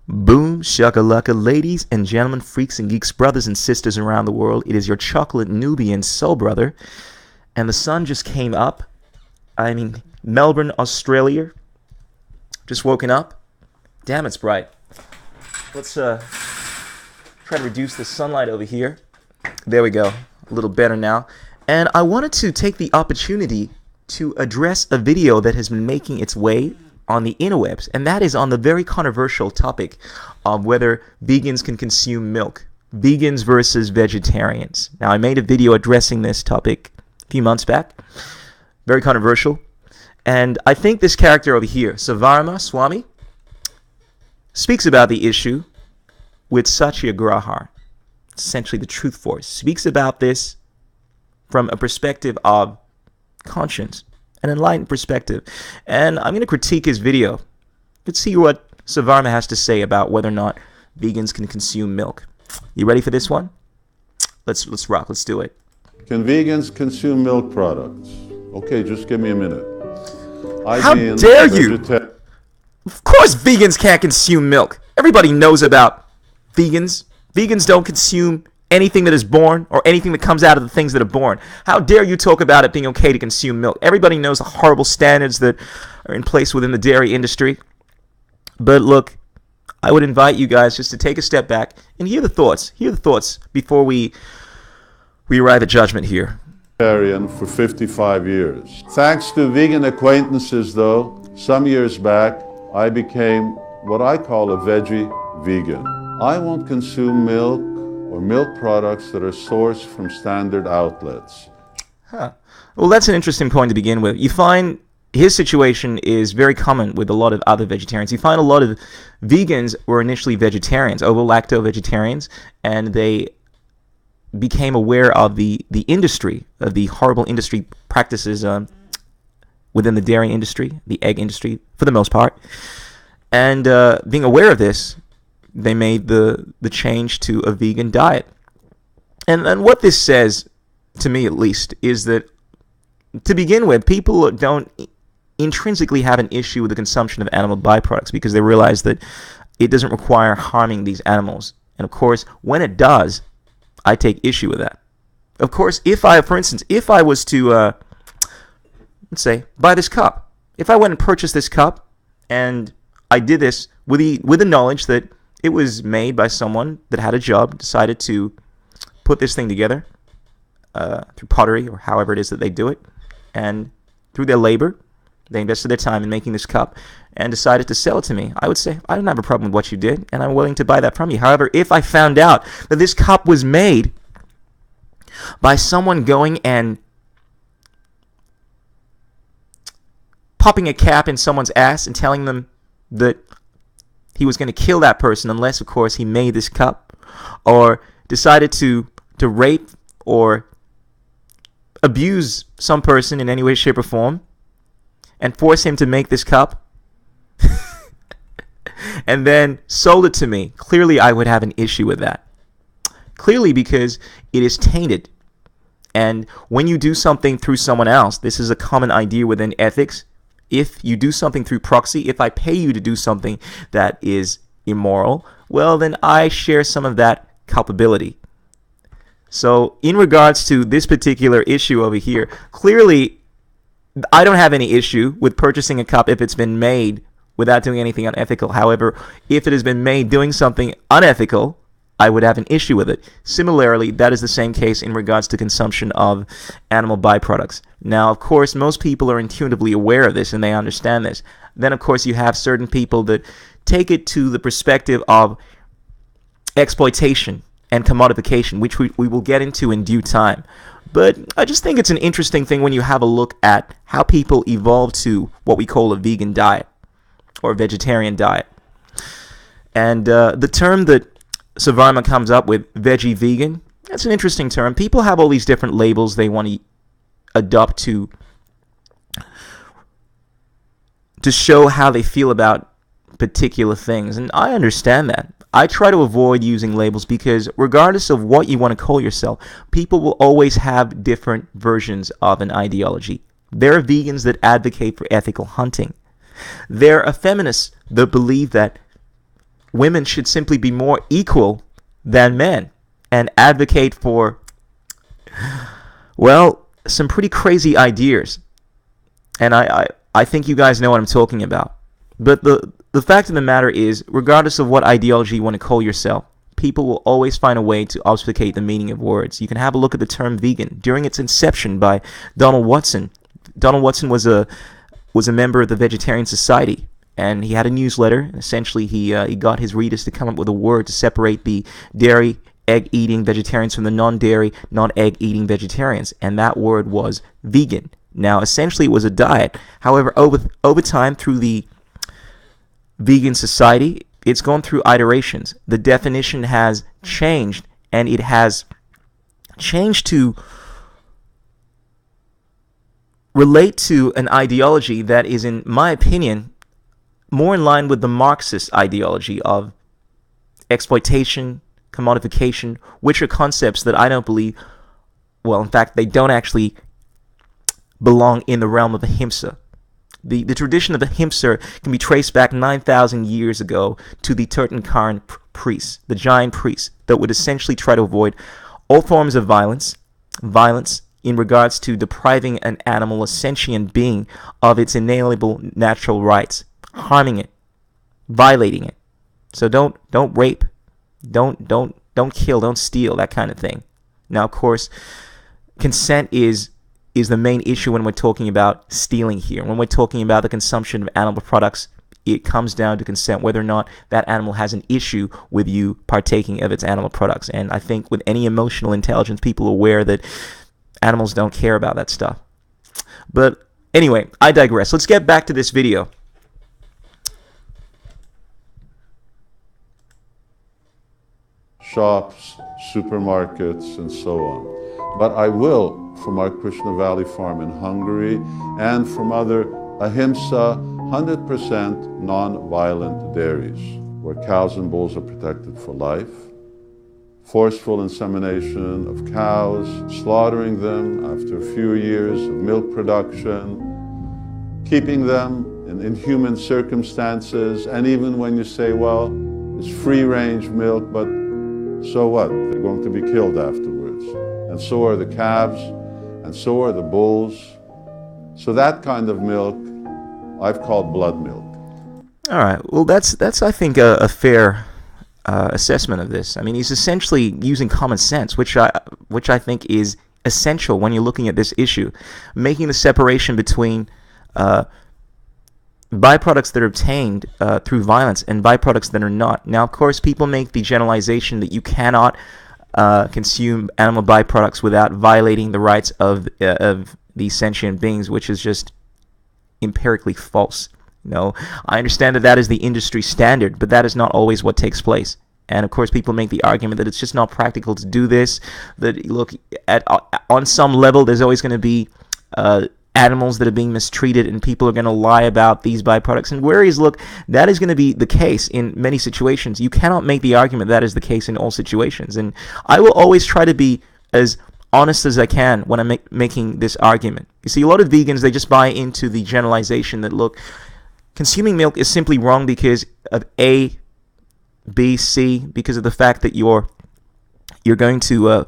Boom, shakalaka, ladies and gentlemen, freaks and geeks, brothers and sisters around the world. It is your chocolate Nubian soul brother. And the sun just came up. Melbourne, Australia. Just woken up. Damn, it's bright. Let's try to reduce the sunlight over here. There we go. A little better now. And I wanted to take the opportunity to address a video that has been making its way on the interwebs, and that is on the very controversial topic of whether vegans can consume milk. Vegans versus vegetarians. Now, I made a video addressing this topic a few months back. Very controversial. And I think this character over here, Savarma Swami, speaks about the issue with Satyagraha, essentially the truth force. Speaks about this from a perspective of conscience, an enlightened perspective. And I'm going to critique his video. Let's see what Savarma has to say about whether or not vegans can consume milk. You ready for this one? Let's rock. Let's do it. Can vegans consume milk products? Okay, just give me a minute. How dare you? Of course vegans can't consume milk. Everybody knows about vegans. Vegans don't consume anything that is born or anything that comes out of the things that are born. How dare you talk about it being okay to consume milk? Everybody knows the horrible standards that are in place within the dairy industry. But look, I would invite you guys just to take a step back and hear the thoughts. Hear the thoughts before we arrive at judgment here. For 55 years. Thanks to vegan acquaintances, though, some years back, I became what I call a veggie vegan. I won't consume milk or milk products that are sourced from standard outlets. Well, that's an interesting point to begin with. You find his situation is very common with a lot of other vegetarians. You find a lot of vegans were initially vegetarians, ovo-lacto vegetarians, and they became aware of the industry, of the horrible industry practices within the dairy industry, the egg industry, for the most part. And being aware of this, they made the change to a vegan diet. And what this says, to me at least, is that to begin with, people don't intrinsically have an issue with the consumption of animal byproducts because they realize that it doesn't require harming these animals. And of course, when it does, I take issue with that. Of course, for instance, if I was to, let's say, buy this cup, if I went and purchased this cup, and I did this with the knowledge that it was made by someone that had a job, decided to put this thing together through pottery or however it is that they do it, and through their labor, they invested their time in making this cup and decided to sell it to me, I would say, I don't have a problem with what you did, and I'm willing to buy that from you. However, if I found out that this cup was made by someone going and popping a cap in someone's ass and telling them that he was going to kill that person unless, of course, he made this cup, or decided to rape or abuse some person in any way, shape, or form, and force him to make this cup, and then sold it to me, clearly I would have an issue with that. Clearly, because it is tainted. And when you do something through someone else, this is a common idea within ethics. If you do something through proxy, if I pay you to do something that is immoral, well, then I share some of that culpability. So in regards to this particular issue over here, clearly I don't have any issue with purchasing a cup if it's been made without doing anything unethical. However, if it has been made doing something unethical, I would have an issue with it. Similarly, that is the same case in regards to consumption of animal byproducts. Now, of course, most people are intuitively aware of this and they understand this. Then, of course, you have certain people that take it to the perspective of exploitation and commodification, which we will get into in due time. But I just think it's an interesting thing when you have a look at how people evolve to what we call a vegan diet or a vegetarian diet. And the term that Savarma comes up with, veggie vegan, that's an interesting term. People have all these different labels they want to adopt to show how they feel about particular things. And I understand that. I try to avoid using labels because regardless of what you want to call yourself, people will always have different versions of an ideology. There are vegans that advocate for ethical hunting. There are feminists that believe that women should simply be more equal than men and advocate for, well, some pretty crazy ideas. And I think you guys know what I'm talking about. But the fact of the matter is, regardless of what ideology you want to call yourself, people will always find a way to obfuscate the meaning of words. You can have a look at the term vegan during its inception by Donald Watson. Donald Watson was a member of the Vegetarian Society, and he had a newsletter. And essentially, he got his readers to come up with a word to separate the dairy, egg-eating vegetarians from the non-dairy, non-egg eating vegetarians, and that word was vegan. Now, essentially, it was a diet. However, over time, through the Vegan Society, it's gone through iterations. The definition has changed, and it has changed to relate to an ideology that is, in my opinion, more in line with the Marxist ideology of exploitation, commodification, which are concepts that I don't believe, well, in fact, they don't actually belong in the realm of ahimsa. The tradition of ahimsa can be traced back 9,000 years ago to the Tutankhamun priests, the giant priests, that would essentially try to avoid all forms of violence in regards to depriving an animal, a sentient being, of its inalienable natural rights, harming it, violating it. So don't rape, don't kill, don't steal, that kind of thing. Now, of course, consent is the main issue when we're talking about stealing here. When we're talking about the consumption of animal products, it comes down to consent, whether or not that animal has an issue with you partaking of its animal products. And I think with any emotional intelligence, people are aware that animals don't care about that stuff. But anyway, I digress. Let's get back to this video. Shops, supermarkets, and so on. But I will, from our Krishna Valley farm in Hungary and from other ahimsa, 100% non-violent dairies, where cows and bulls are protected for life, forceful insemination of cows, slaughtering them after a few years of milk production, keeping them in inhuman circumstances, and even when you say, well, it's free-range milk, but so what? They're going to be killed afterwards. And so are the calves, and so are the bulls. So that kind of milk, I've called blood milk. All right. Well, that's I think a fair assessment of this. I mean, he's essentially using common sense, which I think is essential when you're looking at this issue, making the separation between byproducts that are obtained through violence and byproducts that are not. Now, of course, people make the generalization that you cannot consume animal byproducts without violating the rights of these sentient beings, which is just empirically false. No, I understand that is the industry standard, but that is not always what takes place. And of course, people make the argument that it's just not practical to do this. That look, on some level, there's always going to be animals that are being mistreated, and people are going to lie about these byproducts. And whereas, look, that is going to be the case in many situations. You cannot make the argument that is the case in all situations. And I will always try to be as honest as I can when I'm making this argument. You see, a lot of vegans, they just buy into the generalization that, look, consuming milk is simply wrong because of A, B, C, because of the fact that you're going to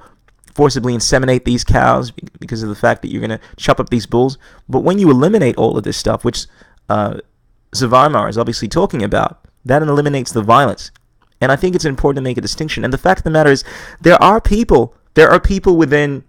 forcibly inseminate these cows, because of the fact that you're going to chop up these bulls. But when you eliminate all of this stuff, which Zavarmar is obviously talking about, that eliminates the violence. And I think it's important to make a distinction. And the fact of the matter is, there are people within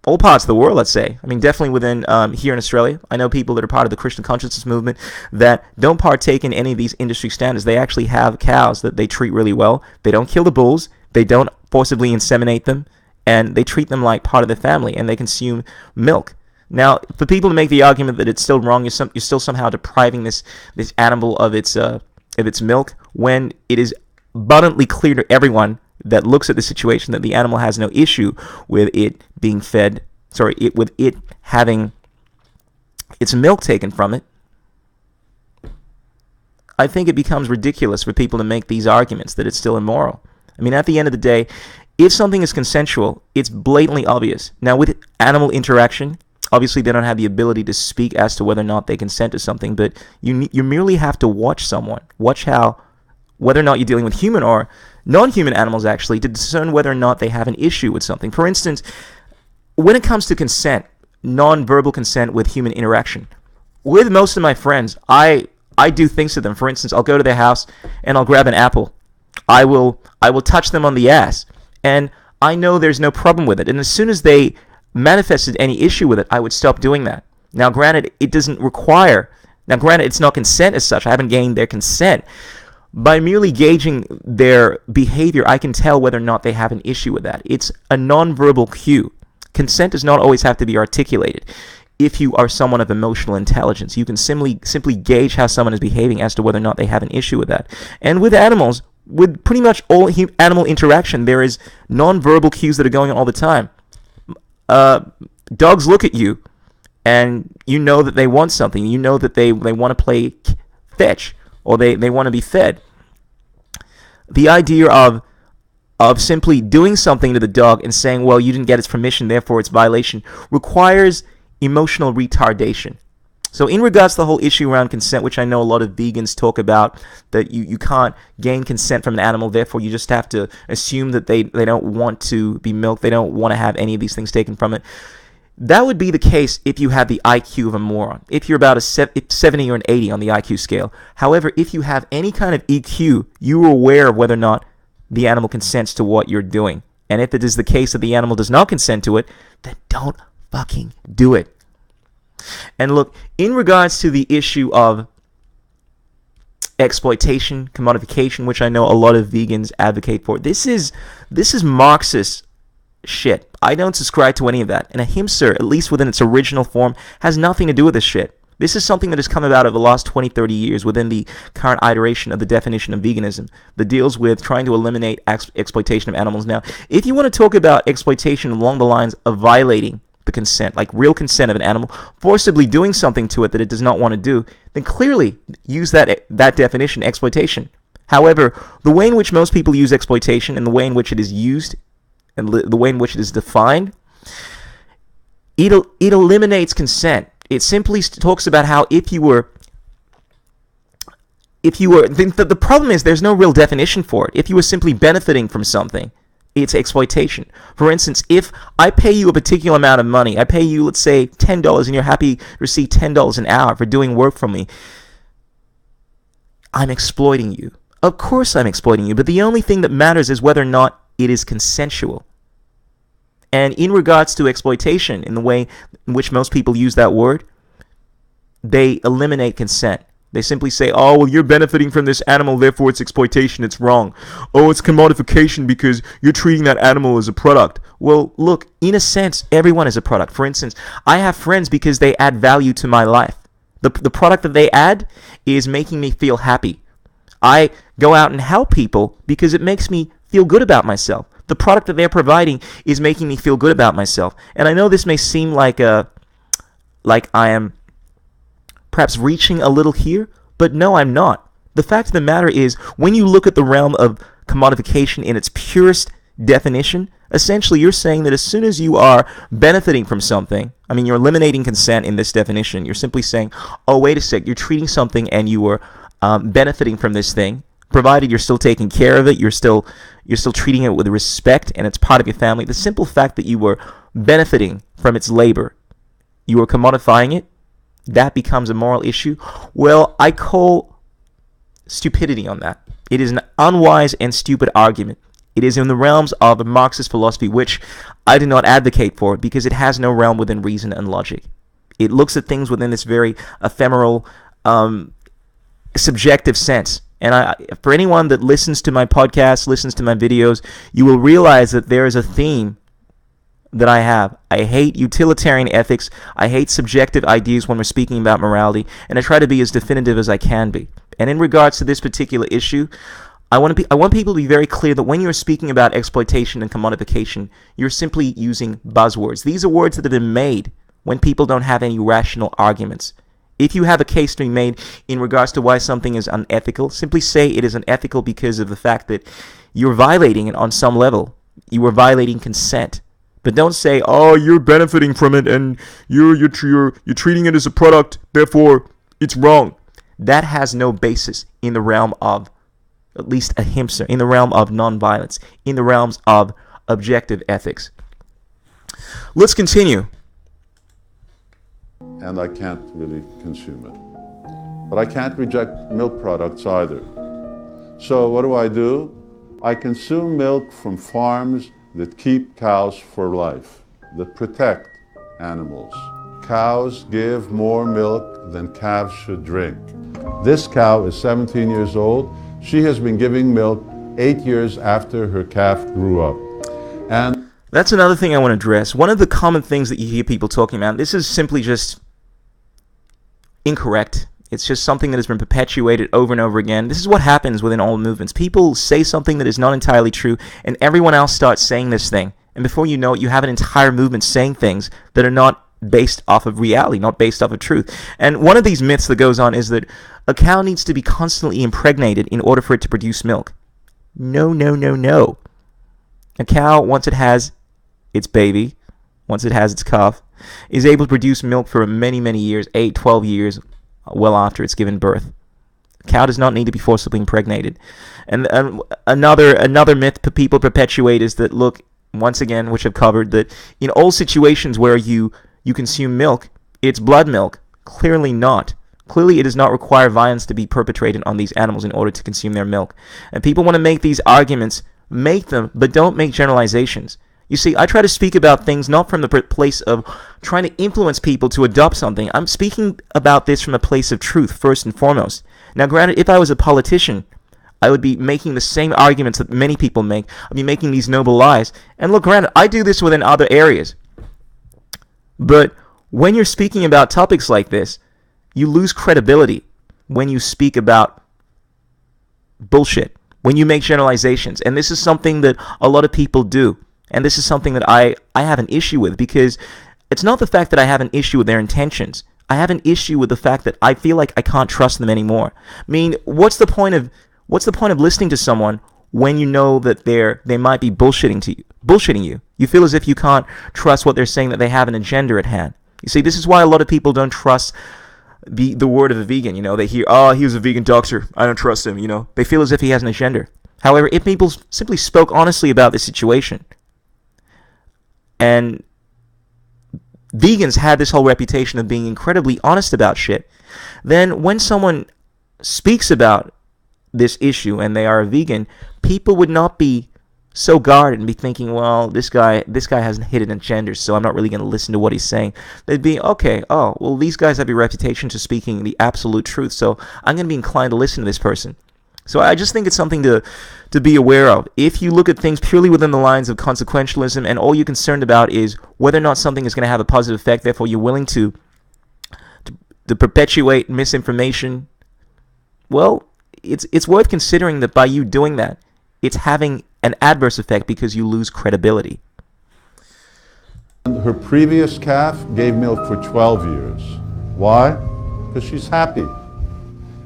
all parts of the world, let's say. I mean, definitely within here in Australia. I know people that are part of the Christian consciousness movement that don't partake in any of these industry standards. They actually have cows that they treat really well. They don't kill the bulls. They don't forcibly inseminate them. And they treat them like part of the family, and they consume milk. Now, for people to make the argument that it's still wrong, you're still somehow depriving this animal of its milk, when it is abundantly clear to everyone that looks at the situation that the animal has no issue with it being fed, with it having its milk taken from it. I think it becomes ridiculous for people to make these arguments that it's still immoral. I mean, at the end of the day, if something is consensual, it's blatantly obvious. Now, with animal interaction, obviously they don't have the ability to speak as to whether or not they consent to something, but you merely have to watch someone. Watch how whether or not you're dealing with human or non-human animals, actually, to discern whether or not they have an issue with something. For instance, when it comes to consent, non-verbal consent with human interaction, with most of my friends, I do things to them. For instance, I'll go to their house and I'll grab an apple. I will touch them on the ass, and I know there's no problem with it. And as soon as they manifested any issue with it, I would stop doing that. Now, granted, it doesn't require. Now, granted, it's not consent as such. I haven't gained their consent. By merely gauging their behavior, I can tell whether or not they have an issue with that. It's a non-verbal cue. Consent does not always have to be articulated. If you are someone of emotional intelligence, you can simply gauge how someone is behaving as to whether or not they have an issue with that. And with animals, with pretty much all animal interaction, there is non-verbal cues that are going on all the time. Dogs look at you, and you know that they want something. You know that they want to play fetch, or they want to be fed. The idea of simply doing something to the dog and saying, well, you didn't get its permission, therefore it's violation, requires emotional retardation. So in regards to the whole issue around consent, which I know a lot of vegans talk about, that you can't gain consent from an animal, therefore you just have to assume that they don't want to be milked, they don't want to have any of these things taken from it. That would be the case if you have the IQ of a moron, if you're about a 70 or an 80 on the IQ scale. However, if you have any kind of EQ, you are aware of whether or not the animal consents to what you're doing. And if it is the case that the animal does not consent to it, then don't fucking do it. And look, in regards to the issue of exploitation, commodification, which I know a lot of vegans advocate for, this is Marxist shit. I don't subscribe to any of that. And ahimsa, at least within its original form, has nothing to do with this shit. This is something that has come about over the last 20, 30 years within the current iteration of the definition of veganism that deals with trying to eliminate exploitation of animals. Now, if you want to talk about exploitation along the lines of violating the consent, like real consent of an animal, forcibly doing something to it that it does not want to do, then clearly use that definition, exploitation. However, the way in which most people use exploitation and the way in which it is used and the way in which it is defined, it eliminates consent. It simply talks about how if you were, the problem is there's no real definition for it. If you were simply benefiting from something, it's exploitation. For instance, if I pay you a particular amount of money, I pay you, let's say, $10, and you're happy to receive $10 an hour for doing work for me, I'm exploiting you. Of course I'm exploiting you, but the only thing that matters is whether or not it is consensual. And in regards to exploitation, in the way in which most people use that word, they eliminate consent. They simply say, oh, well, you're benefiting from this animal, therefore it's exploitation, it's wrong. Oh, it's commodification because you're treating that animal as a product. Well, look, in a sense, everyone is a product. For instance, I have friends because they add value to my life. The product that they add is making me feel happy. I go out and help people because it makes me feel good about myself. The product that they're providing is making me feel good about myself. And I know this may seem like I am perhaps reaching a little here, but no, I'm not. The fact of the matter is, when you look at the realm of commodification in its purest definition, essentially you're saying that as soon as you are benefiting from something, I mean, you're eliminating consent in this definition. You're simply saying, oh, wait a sec, you're treating something and you are benefiting from this thing, provided you're still taking care of it, you're still treating it with respect, and it's part of your family. The simple fact that you were benefiting from its labor, you were commodifying it, that becomes a moral issue. Well, I call stupidity on that. It is an unwise and stupid argument. It is in the realms of Marxist philosophy, which I do not advocate for because it has no realm within reason and logic. It looks at things within this very ephemeral, subjective sense. And for anyone that listens to my podcast, listens to my videos, you will realize that there is a theme that I have. I hate utilitarian ethics. I hate subjective ideas when we're speaking about morality, and I try to be as definitive as I can be. And in regards to this particular issue, I want people to be very clear that when you're speaking about exploitation and commodification, you're simply using buzzwords. These are words that have been made when people don't have any rational arguments. If you have a case to be made in regards to why something is unethical, simply say it is unethical because of the fact that you're violating it on some level. You are violating consent. But don't say, oh, you're benefiting from it and you're treating it as a product, therefore it's wrong. That has no basis in the realm of at least ahimsa, in the realm of non-violence, in the realms of objective ethics. Let's continue. And I can't really consume it. But I can't reject milk products either. So what do? I consume milk from farms that keep cows for life, that protect animals. Cows give more milk than calves should drink. This cow is 17 years old. She has been giving milk 8 years after her calf grew up. And that's another thing I want to address. One of the common things that you hear people talking about, this is simply just incorrect. It's just something that has been perpetuated over and over again. This is what happens within all movements. People say something that is not entirely true, and everyone else starts saying this thing. And before you know it, you have an entire movement saying things that are not based off of reality, not based off of truth. And one of these myths that goes on is that a cow needs to be constantly impregnated in order for it to produce milk. No, no, no, no. A cow, once it has its baby, once it has its calf, is able to produce milk for many, many years, 8, 12 years, well after it's given birth. A cow does not need to be forcibly impregnated. And another myth people perpetuate is that, look, once again, which I've covered, that in all situations where you consume milk, it's blood milk. Clearly not. Clearly it does not require violence to be perpetrated on these animals in order to consume their milk. And people want to make these arguments, make them, but don't make generalizations. You see, I try to speak about things not from the place of trying to influence people to adopt something. I'm speaking about this from a place of truth, first and foremost. Now, granted, if I was a politician, I would be making the same arguments that many people make. I'd be making these noble lies. And look, granted, I do this within other areas. But when you're speaking about topics like this, you lose credibility when you speak about bullshit, when you make generalizations. And this is something that a lot of people do. And this is something that I have an issue with, because it's not the fact that I have an issue with their intentions. I have an issue with the fact that I feel like I can't trust them anymore. I mean, what's the point of listening to someone when you know that they might be bullshitting you? You feel as if you can't trust what they're saying, that they have an agenda at hand. You see, this is why a lot of people don't trust the word of a vegan. You know, they hear, oh, he was a vegan doctor, I don't trust him. You know, they feel as if he has an agenda. However, if people simply spoke honestly about the situation, and vegans had this whole reputation of being incredibly honest about shit, then when someone speaks about this issue and they are a vegan, people would not be so guarded and be thinking, well, this guy has a hidden agenda, so I'm not really going to listen to what he's saying. They'd be, okay, oh, well, these guys have a reputation to speaking the absolute truth, so I'm going to be inclined to listen to this person. So I just think it's something to be aware of. If you look at things purely within the lines of consequentialism and all you're concerned about is whether or not something is going to have a positive effect, therefore you're willing to perpetuate misinformation, well, it's worth considering that by you doing that, it's having an adverse effect because you lose credibility. her previous calf gave milk for 12 years. Why? Because she's happy.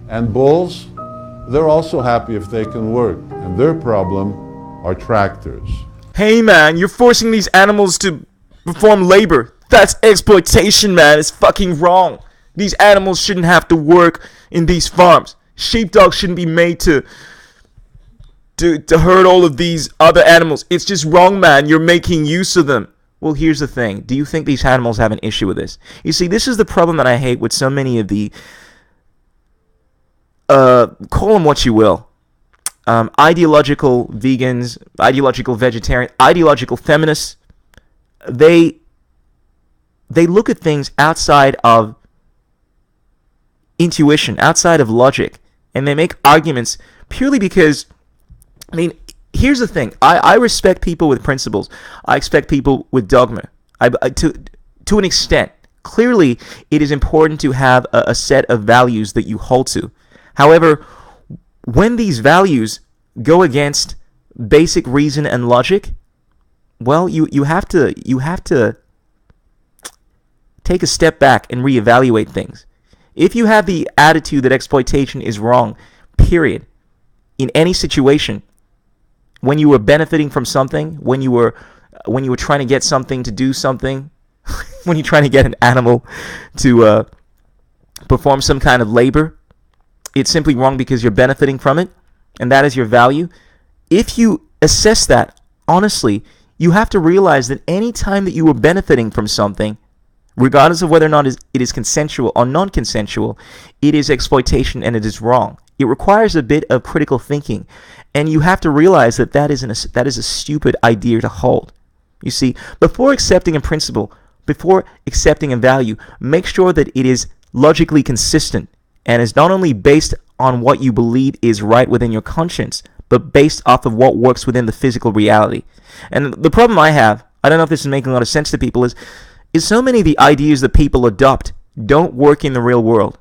And bulls, they're also happy if they can work, and their problem are tractors. Hey man, you're forcing these animals to perform labor. That's exploitation, man. It's fucking wrong. These animals shouldn't have to work in these farms. Sheepdogs shouldn't be made to herd all of these other animals. It's just wrong, man. You're making use of them. Well, here's the thing. Do you think these animals have an issue with this? You see, this is the problem that I hate with so many of the, call them what you will, ideological vegans, ideological vegetarians, ideological feminists. They look at things outside of intuition, outside of logic, and they make arguments purely because, I mean, here's the thing. I respect people with principles. I expect people with dogma. To an extent. Clearly, it is important to have a set of values that you hold to. However, when these values go against basic reason and logic, well, you have to take a step back and reevaluate things. If you have the attitude that exploitation is wrong, period, in any situation, when you were benefiting from something, when you were trying to get something to do something, when you're trying to get an animal to perform some kind of labor, it's simply wrong because you're benefiting from it. and that is your value, if you assess that honestly, you have to realize that any time that you are benefiting from something, regardless of whether or not it is consensual or non-consensual, it is exploitation and it is wrong. It requires a bit of critical thinking, and you have to realize that that is a stupid idea to hold. You see, before accepting a principle, before accepting a value, make sure that it is logically consistent and is not only based on what you believe is right within your conscience, but based off of what works within the physical reality. And the problem I have, I don't know if this is making a lot of sense to people, is so many of the ideas that people adopt don't work in the real world.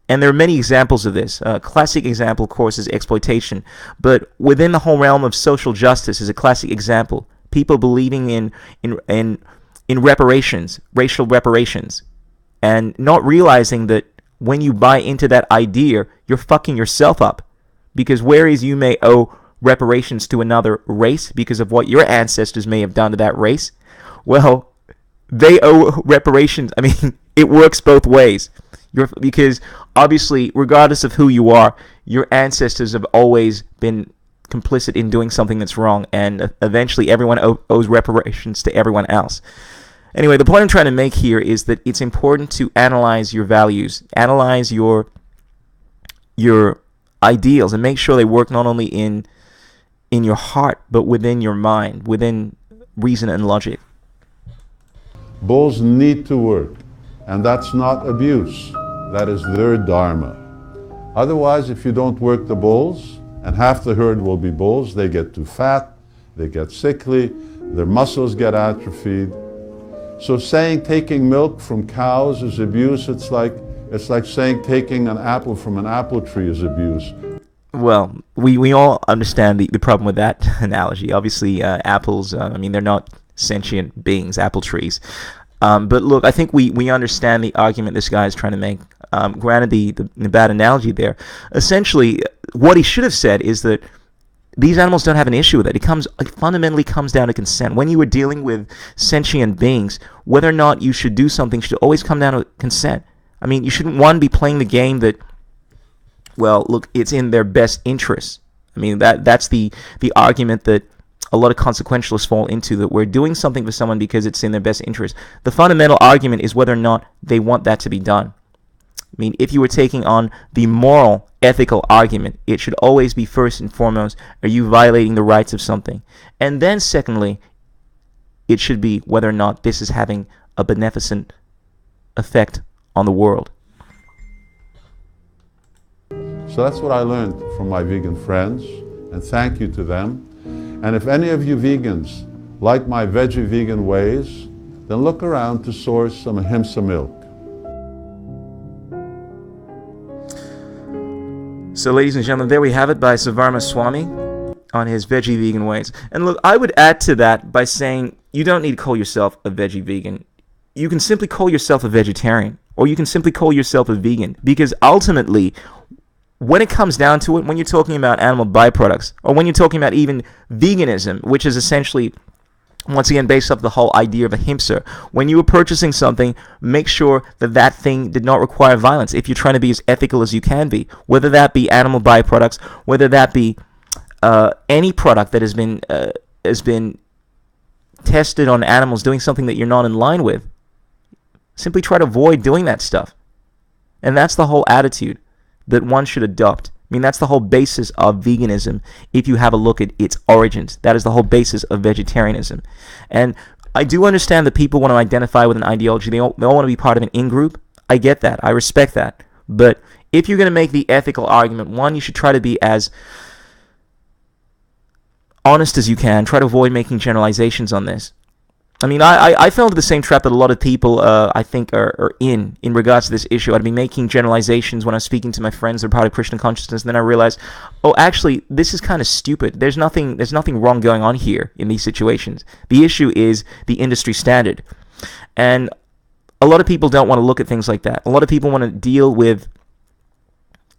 And there are many examples of this. A classic example, of course, is exploitation. But within the whole realm of social justice is a classic example. People believing in reparations, racial reparations, and not realizing that when you buy into that idea, you're fucking yourself up. Because whereas you may owe reparations to another race because of what your ancestors may have done to that race, well, they owe reparations. I mean, it works both ways. Because obviously, regardless of who you are, your ancestors have always been complicit in doing something that's wrong, and eventually everyone owes reparations to everyone else. Anyway, the point I'm trying to make here is that it's important to analyze your values, analyze your ideals, and make sure they work not only in your heart, but within your mind, within reason and logic. Bulls need to work, and that's not abuse. That is their dharma. Otherwise, if you don't work the bulls, and half the herd will be bulls, they get too fat, they get sickly, their muscles get atrophied. So saying taking milk from cows is abuse, it's like saying taking an apple from an apple tree is abuse. Well, we all understand the problem with that analogy. Obviously, apples, I mean, they're not sentient beings, apple trees. But look, I think we understand the argument this guy is trying to make. Granted, the bad analogy there. Essentially, what he should have said is that these animals don't have an issue with it. It fundamentally comes down to consent. When you are dealing with sentient beings, whether or not you should do something should always come down to consent. I mean, you shouldn't, one, be playing the game that, well, look, it's in their best interest. I mean, that's the argument that a lot of consequentialists fall into, that we're doing something for someone because it's in their best interest. The fundamental argument is whether or not they want that to be done. I mean, if you were taking on the moral, ethical argument, it should always be first and foremost, are you violating the rights of something? And then secondly, it should be whether or not this is having a beneficent effect on the world. So that's what I learned from my vegan friends, and thank you to them. And if any of you vegans like my veggie vegan ways, then look around to source some ahimsa milk. So, ladies and gentlemen, there we have it by Savarma Swami on his veggie vegan ways. And look, I would add to that by saying you don't need to call yourself a veggie vegan. You can simply call yourself a vegetarian, or you can simply call yourself a vegan, because ultimately, when it comes down to it, when you're talking about animal byproducts, or when you're talking about even veganism, which is essentially, once again, based off the whole idea of ahimsa, when you are purchasing something, make sure that that thing did not require violence. If you're trying to be as ethical as you can be, whether that be animal byproducts, whether that be any product that has been tested on animals doing something that you're not in line with, simply try to avoid doing that stuff. And that's the whole attitude that one should adopt. I mean, that's the whole basis of veganism. If you have a look at its origins, that is the whole basis of vegetarianism. And I do understand that people want to identify with an ideology. They all want to be part of an in-group. I get that. I respect that. But if you're going to make the ethical argument, one, you should try to be as honest as you can. Try to avoid making generalizations on this. I mean, I fell into the same trap that a lot of people, I think, are in regards to this issue. I'd be making generalizations when I was speaking to my friends that are part of Christian consciousness, and then I realized, oh, actually, this is kind of stupid. There's nothing wrong going on here in these situations. The issue is the industry standard. And a lot of people don't want to look at things like that. A lot of people want to deal with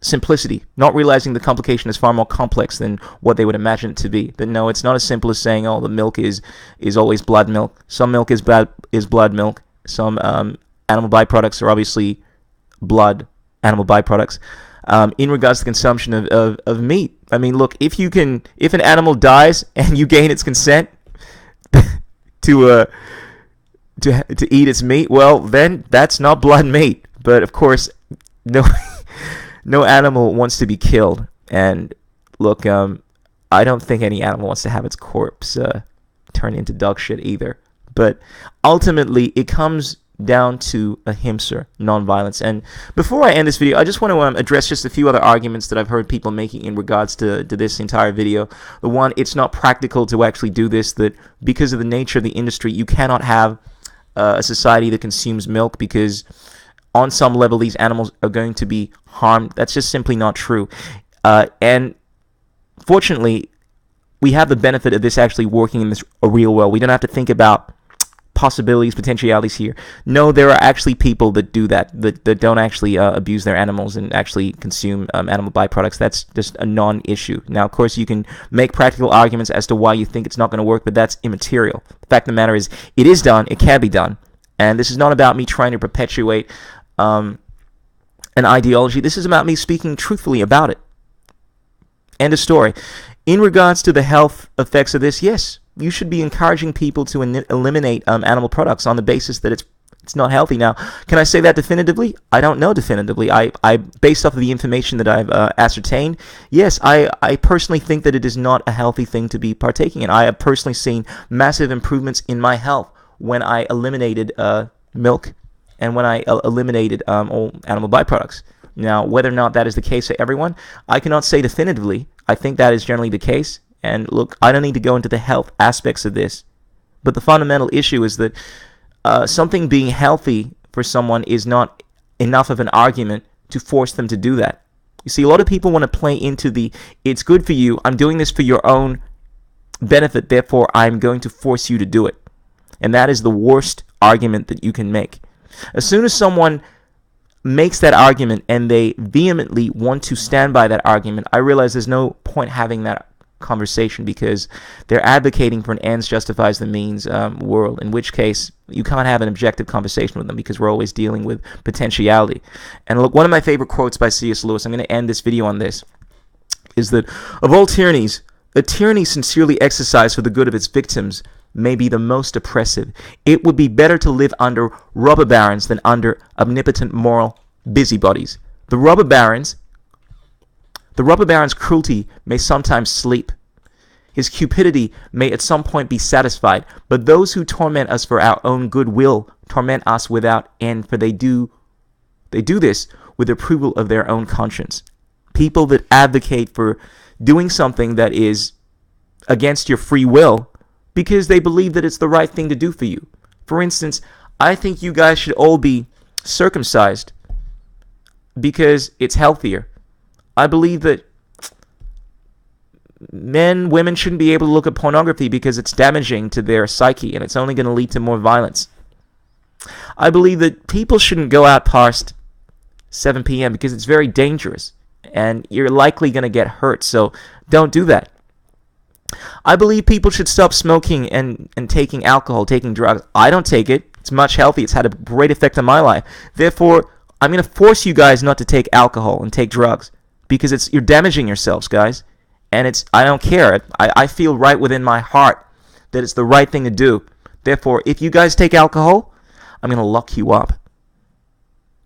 simplicity, not realizing the complication is far more complex than what they would imagine it to be. That no, it's not as simple as saying, oh, the milk is always blood milk. Some milk is blood milk. Some animal byproducts are obviously blood animal byproducts. in regards to consumption of meat. I mean, look, if an animal dies and you gain its consent to eat its meat, well, then that's not blood meat. But of course, no no animal wants to be killed. And look, I don't think any animal wants to have its corpse turn into dog shit either. But ultimately, it comes down to ahimsa, non-violence. And before I end this video, I just want to address just a few other arguments that I've heard people making in regards to this entire video. The one, it's not practical to actually do this, that because of the nature of the industry, you cannot have a society that consumes milk because on some level these animals are going to be harmed. That's just simply not true. And fortunately, we have the benefit of this actually working in this real world. We don't have to think about possibilities, potentialities here. No, there are actually people that do that don't actually abuse their animals and actually consume animal byproducts. That's just a non-issue. Now, of course, you can make practical arguments as to why you think it's not going to work, but that's immaterial. The fact of the matter is, it is done, it can be done. And this is not about me trying to perpetuate an ideology. This is about me speaking truthfully about it. End of story. In regards to the health effects of this, yes, you should be encouraging people to eliminate animal products on the basis that it's not healthy. Now, can I say that definitively? I don't know definitively. I based off of the information that I've ascertained, yes, I personally think that it is not a healthy thing to be partaking in. I have personally seen massive improvements in my health when I eliminated milk and when I eliminated all animal byproducts. Now, whether or not that is the case for everyone, I cannot say definitively. I think that is generally the case. And look, I don't need to go into the health aspects of this, but the fundamental issue is that something being healthy for someone is not enough of an argument to force them to do that. You see, a lot of people want to play into the, it's good for you, I'm doing this for your own benefit, therefore I'm going to force you to do it. And that is the worst argument that you can make. As soon as someone makes that argument and they vehemently want to stand by that argument, I realize there's no point having that conversation because they're advocating for an ends justifies the means world, in which case you can't have an objective conversation with them because we're always dealing with potentiality. And look, one of my favorite quotes by C.S. Lewis, I'm going to end this video on this, is that of all tyrannies, a tyranny sincerely exercised for the good of its victims may be the most oppressive. It would be better to live under robber barons than under omnipotent moral busybodies. The robber baron's cruelty may sometimes sleep. His cupidity may at some point be satisfied, but those who torment us for our own good will torment us without end, for they do this with approval of their own conscience. People that advocate for doing something that is against your free will because they believe that it's the right thing to do for you. For instance, I think you guys should all be circumcised because it's healthier. I believe that women shouldn't be able to look at pornography because it's damaging to their psyche and it's only going to lead to more violence. I believe that people shouldn't go out past 7 p.m. because it's very dangerous and you're likely going to get hurt, so don't do that. I believe people should stop smoking and taking alcohol, taking drugs. I don't take it. It's much healthier. It's had a great effect on my life. Therefore, I'm going to force you guys not to take alcohol and take drugs because you're damaging yourselves, guys. And I don't care. I feel right within my heart that it's the right thing to do. Therefore, if you guys take alcohol, I'm going to lock you up.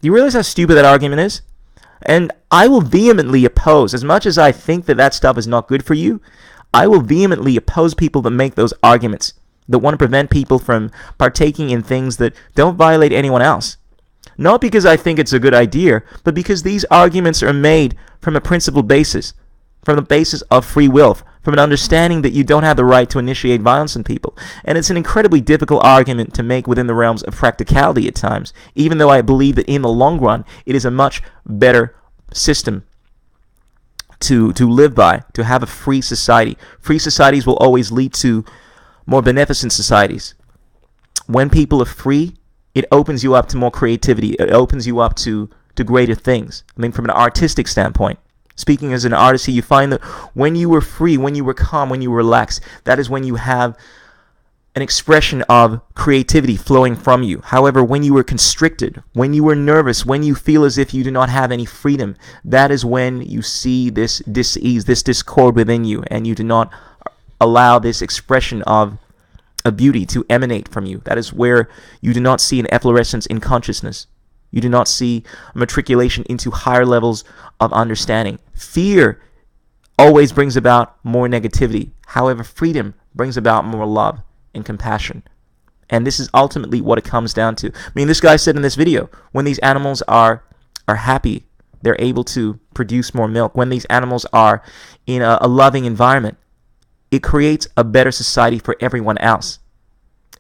Do you realize how stupid that argument is? And I will vehemently oppose, as much as I think that stuff is not good for you, I will vehemently oppose people that make those arguments, that want to prevent people from partaking in things that don't violate anyone else. Not because I think it's a good idea, but because these arguments are made from a principled basis, from the basis of free will, from an understanding that you don't have the right to initiate violence on people. And it's an incredibly difficult argument to make within the realms of practicality at times, even though I believe that in the long run, it is a much better system to live by, to have a free society. Free societies will always lead to more beneficent societies. When people are free, it opens you up to more creativity. It opens you up to greater things. I mean, from an artistic standpoint. Speaking as an artist, you find that when you were free, when you were calm, when you were relaxed, that is when you have an expression of creativity flowing from you. However, when you are constricted, when you are nervous, when you feel as if you do not have any freedom, that is when you see this dis-ease, this discord within you, and you do not allow this expression of a beauty to emanate from you. That is where you do not see an efflorescence in consciousness. You do not see a matriculation into higher levels of understanding. Fear always brings about more negativity. However, freedom brings about more love and compassion. And this is ultimately what it comes down to. I mean, this guy said in this video, when these animals are happy, they're able to produce more milk. When these animals are in a loving environment, it creates a better society for everyone else.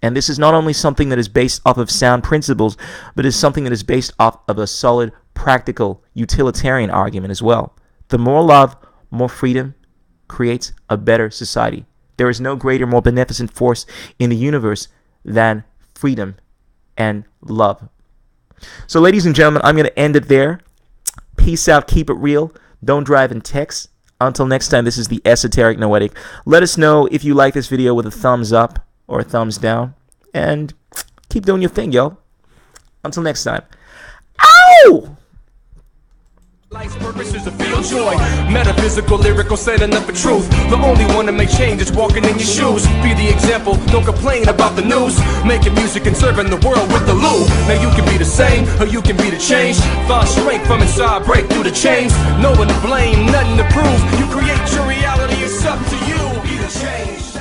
And this is not only something that is based off of sound principles, but is something that is based off of a solid, practical, utilitarian argument as well. The more love, more freedom creates a better society. There is no greater, more beneficent force in the universe than freedom and love. So, ladies and gentlemen, I'm going to end it there. Peace out. Keep it real. Don't drive and text. Until next time, this is the Esoteric Noetic. Let us know if you like this video with a thumbs up or a thumbs down. And keep doing your thing, yo. Until next time. Ow! Life's purpose is to feel joy. Metaphysical, lyrical, setting up for truth. The only one to make change is walking in your shoes. Be the example, don't complain about the news. Making music and serving the world with the loo. Now you can be the same, or you can be the change. Find strength from inside, break through the chains. No one to blame, nothing to prove. You create your reality, it's up to you. Be the change.